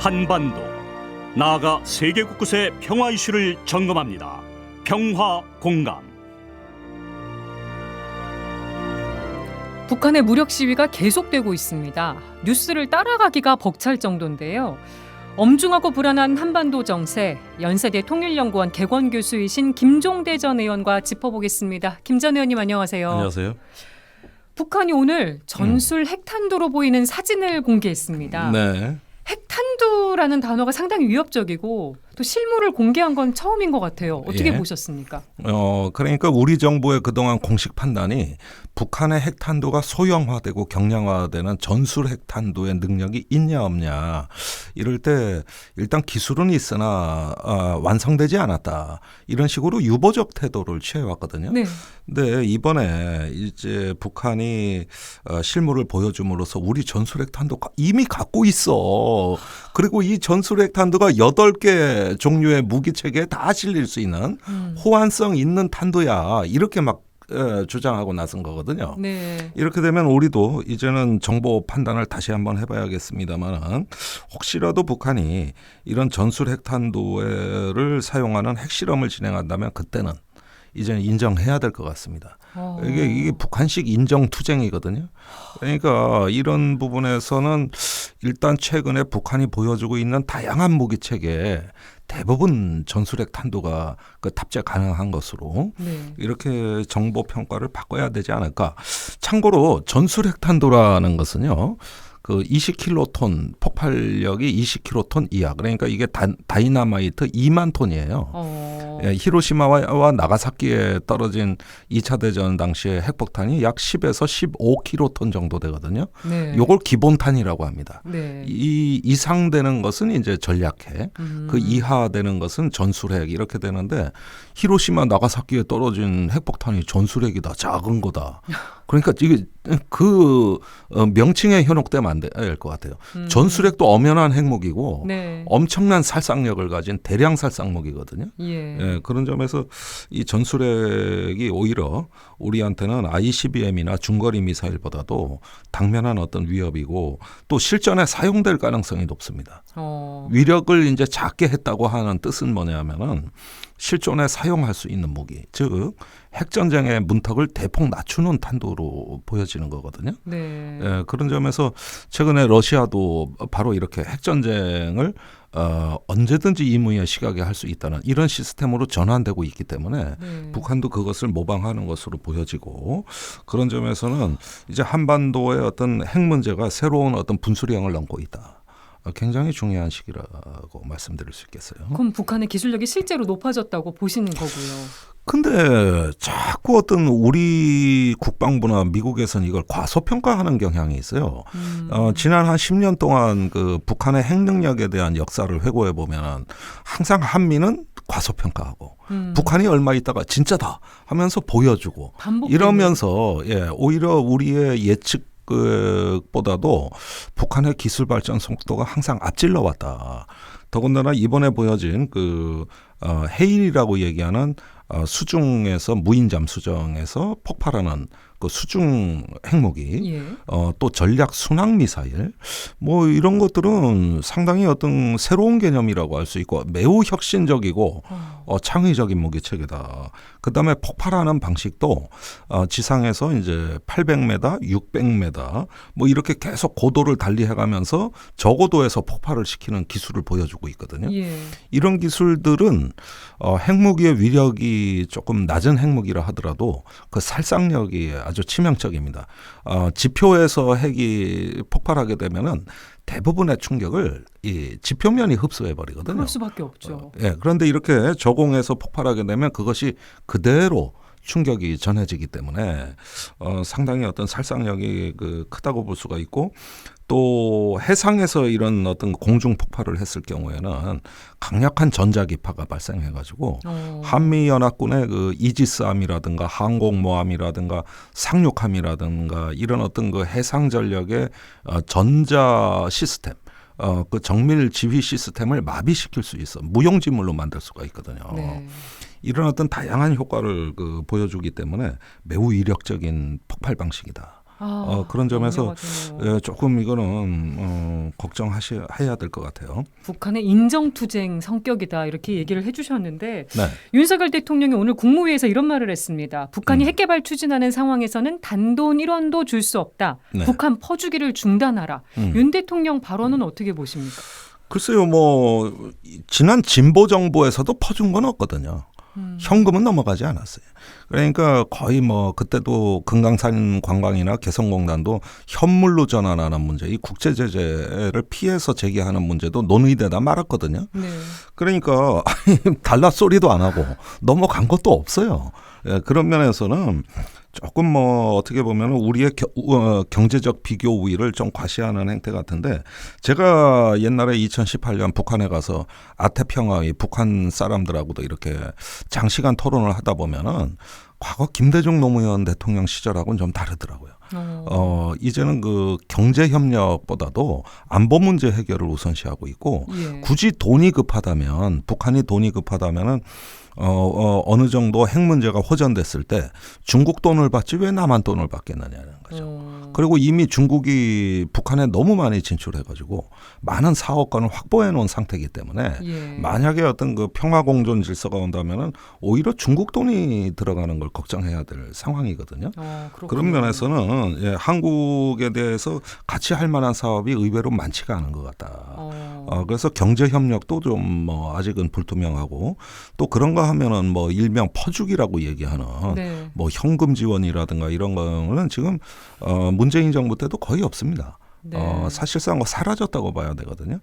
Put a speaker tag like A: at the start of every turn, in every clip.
A: 한반도, 나아가 세계 곳곳의 평화 이슈를 점검합니다. 평화 공감.
B: 북한의 무력 시위가 계속되고 있습니다. 뉴스를 따라가기가 벅찰 정도인데요. 엄중하고 불안한 한반도 정세, 연세대 통일연구원 개건 교수이신 김종대 전 의원과 짚어보겠습니다. 김 전 의원님 안녕하세요.
C: 안녕하세요.
B: 북한이 오늘 전술 핵탄두로 보이는 사진을 공개했습니다.
C: 네.
B: 핵탄두라는 단어가 상당히 위협적이고 또 실물을 공개한 건 처음인 것 같아요. 어떻게
C: 예.
B: 보셨습니까?
C: 그러니까 우리 정부의 그동안 공식 판단이 북한의 핵탄두가 소형화되고 경량화되는 전술 핵탄두의 능력이 있냐 없냐. 이럴 때 일단 기술은 있으나 완성되지 않았다. 이런 식으로 유보적 태도를 취해왔거든요.
B: 네.
C: 근데 이번에 이제 북한이 실물을 보여줌으로써 우리 전술 핵탄두 이미 갖고 있어. 그리고 이 전술 핵탄두가 8개 종류의 무기 체계에 다 실릴 수 있는 호환성 있는 탄두야. 이렇게 막 주장하고 나선 거거든요.
B: 네.
C: 이렇게 되면 우리도 이제는 정보 판단을 다시 한번 해봐야겠습니다만 혹시라도 북한이 이런 전술 핵탄두를 사용하는 핵실험을 진행한다면 그때는 이제는 인정해야 될 것 같습니다. 이게 북한식 인정투쟁이거든요. 그러니까 이런 부분에서는 일단 최근에 북한이 보여주고 있는 다양한 무기 체계에 대부분 전술핵 탄두가 탑재 가능한 것으로
B: 네.
C: 이렇게 정보 평가를 바꿔야 되지 않을까. 참고로 전술핵 탄두라는 것은요. 그 20킬로톤 폭발력이 20킬로톤 이하. 그러니까 이게 다이나마이트 2만 톤이에요. 예, 히로시마와 나가사키에 떨어진 2차 대전 당시에 핵폭탄이 약 10에서 15킬로톤 정도 되거든요.
B: 네.
C: 요걸 기본탄이라고 합니다.
B: 네.
C: 이 이상 되는 것은 이제 전략핵, 그 이하 되는 것은 전술핵 이렇게 되는데 히로시마 나가사키에 떨어진 핵폭탄이 전술핵이다. 작은 거다. 그러니까 이게 그 명칭에 현혹되면 안 될 것 같아요. 전술핵도 엄연한 핵무기고
B: 네.
C: 엄청난 살상력을 가진 대량 살상무기거든요.
B: 예.
C: 예, 그런 점에서 이 전술핵이 오히려 우리한테는 ICBM이나 중거리 미사일보다도 당면한 어떤 위협이고 또 실전에 사용될 가능성이 높습니다. 위력을 이제 작게 했다고 하는 뜻은 뭐냐면은 실전에 사용할 수 있는 무기, 즉 핵전쟁의 문턱을 대폭 낮추는 탄두로 보여지는 거거든요.
B: 네.
C: 예, 그런 점에서 최근에 러시아도 바로 이렇게 핵전쟁을 언제든지 임의의 시각에 할 수 있다는 이런 시스템으로 전환되고 있기 때문에 북한도 그것을 모방하는 것으로 보여지고 그런 점에서는 이제 한반도의 어떤 핵 문제가 새로운 어떤 분수령을 넘고 있다. 굉장히 중요한 시기라고 말씀드릴 수 있겠어요.
B: 그럼 북한의 기술력이 실제로 높아졌다고 보시는 거고요.
C: 근데 자꾸 어떤 우리 국방부나 미국에서는 이걸 과소평가하는 경향이 있어요. 지난 한 10년 동안 그 북한의 핵 능력에 대한 역사를 회고해 보면 항상 한미는 과소평가하고 북한이 얼마 있다가 진짜다 하면서 보여주고 이러면서 오히려 우리의 예측 보다도 북한의 기술 발전 속도가 항상 앞질러 왔다. 더군다나 이번에 보여진 헤일이라고 얘기하는 수중에서 무인 잠수정에서 폭발하는 그 수중 핵무기, 또 전략 순항 미사일, 뭐 이런 것들은 상당히 어떤 새로운 개념이라고 할 수 있고 매우 혁신적이고 창의적인 무기 체계다. 그다음에 폭발하는 방식도 지상에서 이제 800m, 600m 뭐 이렇게 계속 고도를 달리해가면서 저고도에서 폭발을 시키는 기술을 보여주고 있거든요. 이런 기술들은 핵무기의 위력이 조금 낮은 핵무기라 하더라도 그 살상력이 아주 치명적입니다. 지표에서 핵이 폭발하게 되면은 대부분의 충격을 이 지표면이 흡수해 버리거든요.
B: 그럴 수밖에 없죠.
C: 그런데 이렇게 저공에서 폭발하게 되면 그것이 그대로 충격이 전해지기 때문에 상당히 어떤 살상력이 크다고 볼 수가 있고 또 해상에서 이런 어떤 공중 폭발을 했을 경우에는 강력한 전자기파가 발생해가지고 한미연합군의 그 이지스함이라든가 항공모함이라든가 상륙함이라든가 이런 어떤 그 해상 전력의 전자 시스템 그 정밀 지휘 시스템을 마비시킬 수 있어 무용지물로 만들 수가 있거든요.
B: 네.
C: 이런 어떤 다양한 효과를 보여주기 때문에 매우 이력적인 폭발 방식이다. 그런 점에서
B: 염려가 되네요.
C: 조금 이거는 걱정해야 될 것 같아요.
B: 북한의 인정투쟁 성격이다 이렇게 얘기를 해주셨는데
C: 네.
B: 윤석열 대통령이 오늘 국무회의에서 이런 말을 했습니다. 북한이 핵개발 추진하는 상황에서는 단돈 1원도 줄 수 없다.
C: 네.
B: 북한 퍼주기를 중단하라. 윤 대통령 발언은 어떻게 보십니까?
C: 글쎄요, 지난 진보 정부에서도 퍼준 건 없거든요. 현금은 넘어가지 않았어요. 그러니까 거의 그때도 금강산 관광이나 개성공단도 현물로 전환하는 문제, 이 국제 제재를 피해서 제기하는 문제도 논의되다 말았거든요.
B: 네.
C: 그러니까 달라 소리도 안 하고 넘어간 것도 없어요. 그런 면에서는 조금 어떻게 보면 우리의 경제적 비교 우위를 좀 과시하는 행태 같은데, 제가 옛날에 2018년 북한에 가서 아태평화의 북한 사람들하고도 이렇게 장시간 토론을 하다 보면은 과거 김대중 노무현 대통령 시절하고는 좀 다르더라고요. 이제는 그 경제 협력보다도 안보 문제 해결을 우선시하고 있고,
B: 예.
C: 굳이 돈이 급하다면, 북한이 돈이 급하다면은 어느 정도 핵 문제가 호전됐을 때 중국 돈을 받지 왜 남한 돈을 받겠느냐는 거죠. 그리고 이미 중국이 북한에 너무 많이 진출해가지고 많은 사업권을 확보해 놓은 상태이기 때문에
B: 예.
C: 만약에 어떤 그 평화 공존 질서가 온다면은 오히려 중국 돈이 들어가는 걸 걱정해야 될 상황이거든요. 그런 면에서는 한국에 대해서 같이 할 만한 사업이 의외로 많지가 않은 것 같다. 그래서 경제 협력도 좀 아직은 불투명하고, 또 그런 거 하면은 일명 퍼주기라고 얘기하는
B: 네.
C: 현금 지원이라든가 이런 거는 지금 문재인 정부 때도 거의 없습니다.
B: 네.
C: 사실상 사라졌다고 봐야 되거든요.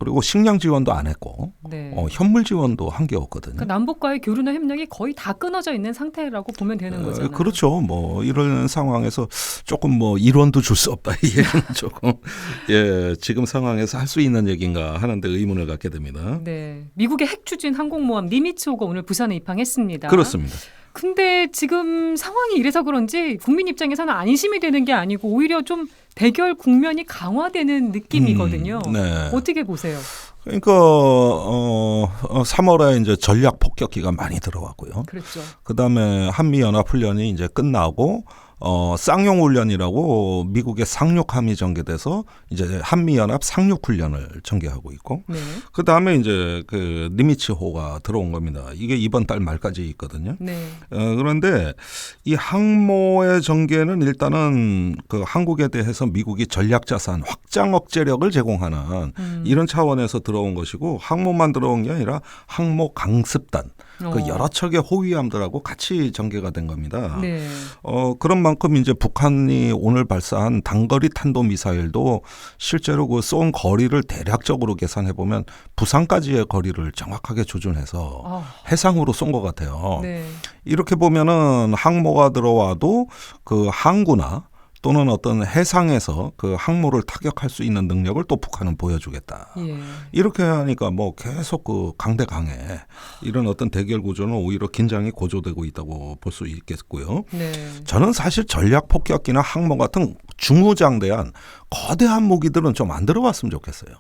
C: 그리고 식량 지원도 안 했고,
B: 네.
C: 현물 지원도 한 게 없거든요.
B: 그러니까 남북과의 교류나 협력이 거의 다 끊어져 있는 상태라고 보면 되는 거잖아요.
C: 그렇죠. 이런 상황에서 조금 1원도 줄 수 없다. 이 얘기는 조금 지금 상황에서 할 수 있는 얘기인가 하는데 의문을 갖게 됩니다.
B: 네. 미국의 핵 추진 항공모함 니미츠호가 오늘 부산에 입항했습니다.
C: 그렇습니다.
B: 근데 지금 상황이 이래서 그런지 국민 입장에서는 안심이 되는 게 아니고 오히려 좀 대결 국면이 강화되는 느낌이거든요.
C: 네.
B: 어떻게 보세요?
C: 그러니까 3월에 이제 전략 폭격기가 많이 들어왔고요.
B: 그렇죠.
C: 그다음에 한미 연합 훈련이 이제 끝나고 쌍용 훈련이라고 미국의 상륙함이 전개돼서 이제 한미 연합 상륙 훈련을 전개하고 있고,
B: 네.
C: 그다음에 이제 그 니미츠호가 들어온 겁니다. 이게 이번 달 말까지 있거든요.
B: 네.
C: 그런데 이 항모의 전개는 일단은 그 한국에 대해서 미국이 전략 자산 확장 억제력을 제공하는 이런 차원에서 들어온 것이고, 항모만 들어온 게 아니라 항모 강습단, 그 여러 척의 호위함들하고 같이 전개가 된 겁니다.
B: 네.
C: 그런 만큼 이제 북한이 오늘 발사한 단거리 탄도 미사일도 실제로 그 쏜 거리를 대략적으로 계산해 보면 부산까지의 거리를 정확하게 조준해서 해상으로 쏜 것 같아요.
B: 네.
C: 이렇게 보면은 항모가 들어와도 그 항구나 또는 어떤 해상에서 그 항모를 타격할 수 있는 능력을 또 북한은 보여주겠다.
B: 예.
C: 이렇게 하니까 계속 그 강대강해 이런 어떤 대결 구조는 오히려 긴장이 고조되고 있다고 볼 수 있겠고요.
B: 네.
C: 저는 사실 전략 폭격기나 항모 같은 중후장대한 거대한 무기들은 좀 안 들어왔으면 좋겠어요.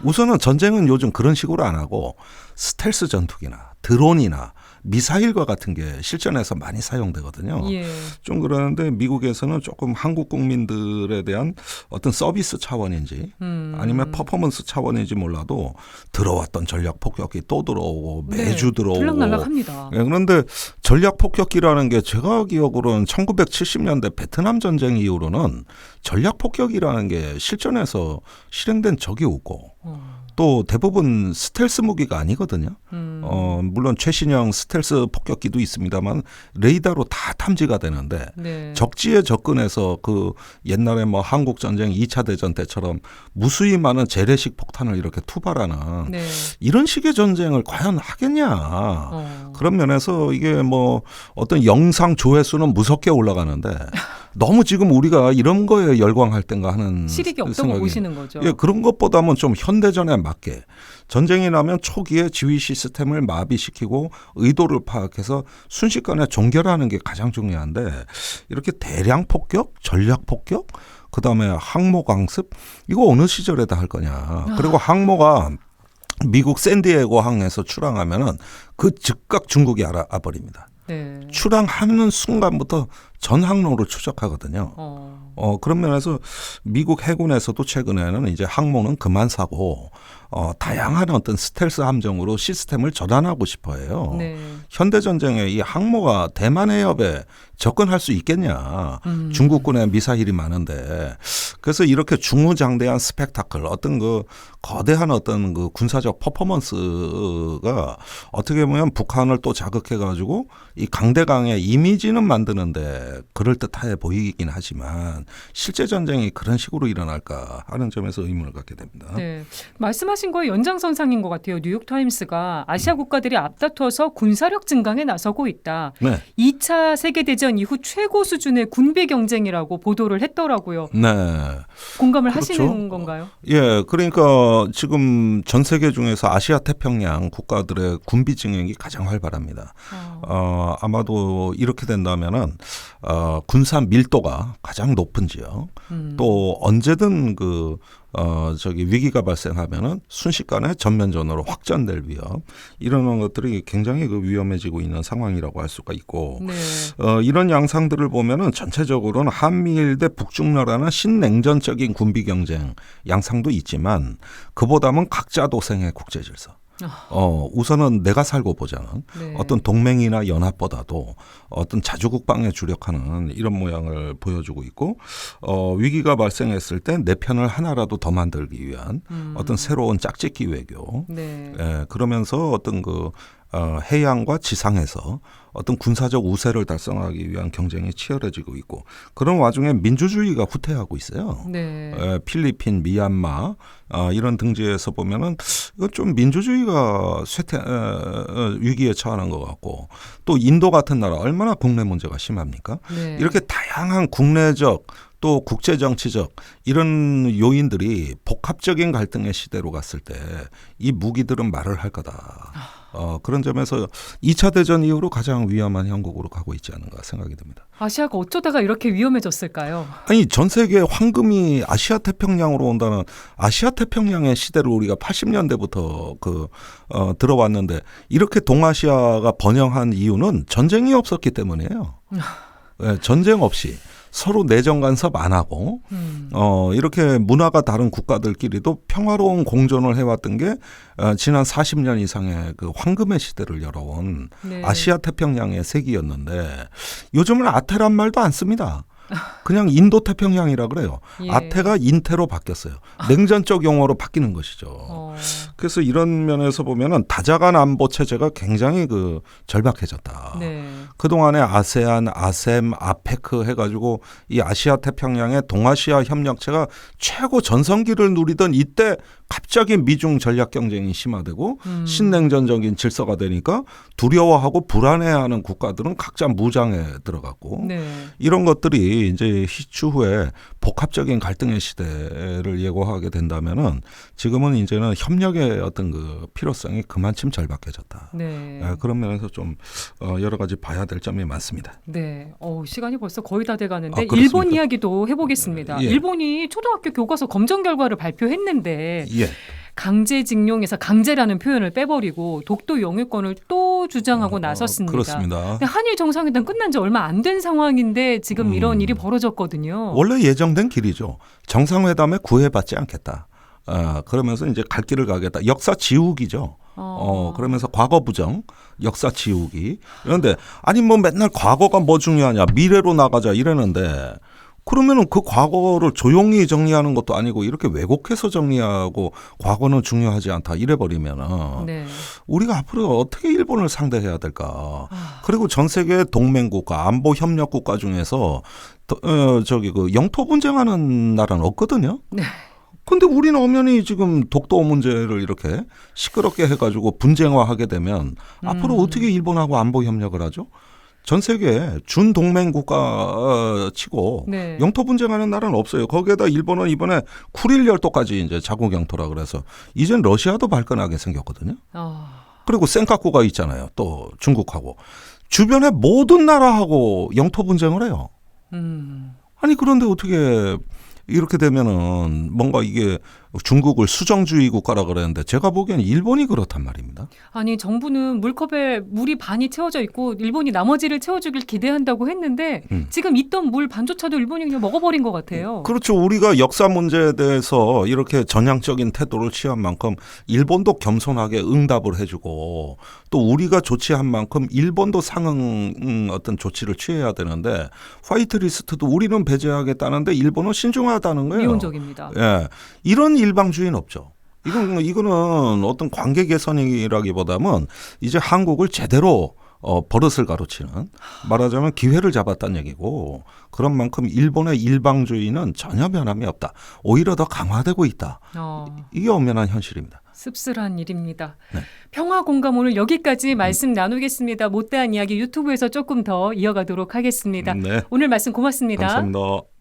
C: 우선은 전쟁은 요즘 그런 식으로 안 하고 스텔스 전투기나 드론이나 미사일과 같은 게 실전에서 많이 사용되거든요.
B: 예.
C: 좀 그러는데 미국에서는 조금 한국 국민들에 대한 어떤 서비스 차원인지 아니면 퍼포먼스 차원인지 몰라도 들어왔던 전략 폭격기 또 들어오고 매주 들어오고.
B: 들락날락합니다.
C: 그런데 전략 폭격기라는 게 제가 기억으로는 1970년대 베트남 전쟁 이후로는 전략 폭격이라는 게 실전에서 실행된 적이 없고 또 대부분 스텔스 무기가 아니거든요. 물론 최신형 스텔스 폭격기도 있습니다만 레이더로 다 탐지가 되는데
B: 네.
C: 적지에 접근해서 그 옛날에 한국 전쟁 2차 대전 때처럼 무수히 많은 재래식 폭탄을 이렇게 투발하는
B: 네.
C: 이런 식의 전쟁을 과연 하겠냐. 그런 면에서 이게 어떤 영상 조회수는 무섭게 올라가는데 너무 지금 우리가 이런 거에 열광할 땐가 하는
B: 실익이 없다고
C: 생각이.
B: 보시는 거죠.
C: 예, 그런 것보다는 좀 현대전에 맞게 전쟁이 나면 초기에 지휘 시스템을 마비시키고 의도를 파악해서 순식간에 종결하는 게 가장 중요한데 이렇게 대량 폭격, 전략 폭격, 그다음에 항모 강습 이거 어느 시절에 다 할 거냐. 그리고 항모가 미국 샌디에고 항에서 출항하면은 그 즉각 중국이 알아버립니다.
B: 네.
C: 출항하는 순간부터 전 항로를 추적하거든요. 그런 면에서 미국 해군에서도 최근에는 이제 항모는 그만 사고 다양한 어떤 스텔스 함정으로 시스템을 전환하고 싶어해요.
B: 네.
C: 현대 전쟁에 이 항모가 대만 해협에 접근할 수 있겠냐? 중국군의 미사일이 많은데 그래서 이렇게 중후장대한 스펙타클 어떤 그 거대한 어떤 그 군사적 퍼포먼스가 어떻게 보면 북한을 또 자극해가지고 이 강대강의 이미지는 만드는데 그럴 듯해 보이긴 하지만 실제 전쟁이 그런 식으로 일어날까 하는 점에서 의문을 갖게 됩니다.
B: 네. 말씀하신 거의 연장선상인 것 같아요. 뉴욕타임스가 아시아 국가들이 앞다퉈서 군사력 증강에 나서고 있다.
C: 네.
B: 2차 세계대전 이후 최고 수준의 군비 경쟁이라고 보도를 했더라고요.
C: 네.
B: 공감을
C: 그렇죠.
B: 하시는 건가요?
C: 예, 그러니까 지금 전 세계 중에서 아시아 태평양 국가들의 군비 증액이 가장 활발합니다. 아마도 이렇게 된다면은 군사 밀도가 가장 높은 지역, 또 언제든 위기가 발생하면은 순식간에 전면전으로 확전될 위협, 이런 것들이 굉장히 위험해지고 있는 상황이라고 할 수가 있고,
B: 네.
C: 이런 양상들을 보면은 전체적으로는 한미일 대 북중러라는 신냉전적인 군비 경쟁 양상도 있지만, 그보다는 각자 도생의 국제 질서. 우선은 내가 살고 보자는
B: 네.
C: 어떤 동맹이나 연합보다도 어떤 자주국방에 주력하는 이런 모양을 보여주고 있고, 위기가 발생했을 때 내 편을 하나라도 더 만들기 위한 어떤 새로운 짝짓기 외교.
B: 네.
C: 예, 그러면서 어떤 해양과 지상에서 어떤 군사적 우세를 달성하기 위한 경쟁이 치열해지고 있고, 그런 와중에 민주주의가 후퇴하고 있어요.
B: 네.
C: 필리핀, 미얀마 이런 등지에서 보면은 이건 좀 민주주의가 위기에 처하는 것 같고, 또 인도 같은 나라 얼마나 국내 문제가 심합니까?
B: 네.
C: 이렇게 다양한 국내적 또 국제정치적 이런 요인들이 복합적인 갈등의 시대로 갔을 때 이 무기들은 말을 할 거다. 그런 점에서 2차 대전 이후로 가장 위험한 형국으로 가고 있지 않은가 생각이 듭니다.
B: 아시아가 어쩌다가 이렇게 위험해졌을까요?
C: 아니, 전 세계 황금이 아시아 태평양으로 온다는 아시아 태평양의 시대를 우리가 80년대부터 들어왔는데, 이렇게 동아시아가 번영한 이유는 전쟁이 없었기 때문이에요. 네, 전쟁 없이 서로 내정 간섭 안 하고 이렇게 문화가 다른 국가들끼리도 평화로운 공존을 해왔던 게 지난 40년 이상의 그 황금의 시대를 열어온
B: 네.
C: 아시아 태평양의 세기였는데, 요즘은 아태란 말도 안 씁니다. 그냥 인도 태평양이라 그래요.
B: 예.
C: 아태가 인태로 바뀌었어요. 냉전적 용어로 바뀌는 것이죠. 그래서 이런 면에서 보면은 다자간 안보 체제가 굉장히 절박해졌다.
B: 네.
C: 그동안에 아세안, 아셈, 아페크 해가지고 이 아시아 태평양의 동아시아 협력체가 최고 전성기를 누리던 이때 갑자기 미중 전략 경쟁이 심화되고 신냉전적인 질서가 되니까 두려워하고 불안해하는 국가들은 각자 무장에 들어갔고,
B: 네.
C: 이런 것들이 이제 추후에 복합적인 갈등의 시대를 예고하게 된다면은 지금은 이제는 협력의 어떤 필요성이 그만큼 절박해졌다.
B: 네.
C: 그런 면에서 좀 여러 가지 봐야 될 점이 많습니다.
B: 네. 시간이 벌써 거의 다 돼가는데
C: 그렇습니까?
B: 일본 이야기도 해보겠습니다.
C: 예.
B: 일본이 초등학교 교과서 검정 결과를 발표했는데
C: 예.
B: 강제징용에서 강제라는 표현을 빼버리고 독도 영유권을 또 주장하고 나섰습니다.
C: 그렇습니다.
B: 근데 한일 정상회담 끝난 지 얼마 안 된 상황인데 지금 이런 일이 벌어졌거든요.
C: 원래 예정된 길이죠. 정상회담에 구애받지 않겠다. 그러면서 이제 갈 길을 가겠다. 역사 지우기죠. 그러면서 과거 부정, 역사 지우기. 그런데 아니 맨날 과거가 뭐 중요하냐, 미래로 나가자 이러는데, 그러면은 그 과거를 조용히 정리하는 것도 아니고 이렇게 왜곡해서 정리하고 과거는 중요하지 않다 이래버리면은
B: 네.
C: 우리가 앞으로 어떻게 일본을 상대해야 될까? 그리고 전 세계 동맹국가, 안보 협력 국가 중에서 영토 분쟁하는 나라는 없거든요.
B: 네.
C: 근데 우리는 엄연히 지금 독도 문제를 이렇게 시끄럽게 해가지고 분쟁화하게 되면 앞으로 어떻게 일본하고 안보 협력을 하죠? 전 세계 준동맹 국가 치고
B: 네.
C: 영토 분쟁하는 나라는 없어요. 거기에다 일본은 이번에 쿠릴 열도까지 이제 자국 영토라 그래서 이젠 러시아도 발끈하게 생겼거든요. 그리고 센카쿠가 있잖아요. 또 중국하고 주변의 모든 나라하고 영토 분쟁을 해요. 아니 그런데 어떻게 이렇게 되면은 뭔가 이게 중국을 수정주의 국가라 그랬는데 제가 보기에는 일본이 그렇단 말입니다.
B: 아니 정부는 물컵에 물이 반이 채워져 있고 일본이 나머지를 채워주길 기대한다고 했는데 지금 있던 물 반조차도 일본이 그냥 먹어버린 것 같아요.
C: 그렇죠. 우리가 역사 문제에 대해서 이렇게 전향적인 태도를 취한 만큼 일본도 겸손하게 응답을 해주고 또 우리가 조치한 만큼 일본도 상응 어떤 조치를 취해야 되는데 화이트리스트도 우리는 배제하겠다는데 일본은 신중하다는 거예요.
B: 미온적입니다.
C: 예, 이런 일방주의는 없죠. 이거는 어떤 관계 개선이라기보다는 이제 한국을 제대로 버릇을 가르치는 말하자면 기회를 잡았다는 얘기고 그런 만큼 일본의 일방주의는 전혀 변함이 없다. 오히려 더 강화되고 있다. 이게 엄연한 현실입니다.
B: 씁쓸한 일입니다.
C: 네.
B: 평화공감 오늘 여기까지 말씀 나누겠습니다. 못다한 이야기 유튜브에서 조금 더 이어가도록 하겠습니다.
C: 네.
B: 오늘 말씀 고맙습니다.
C: 감사합니다.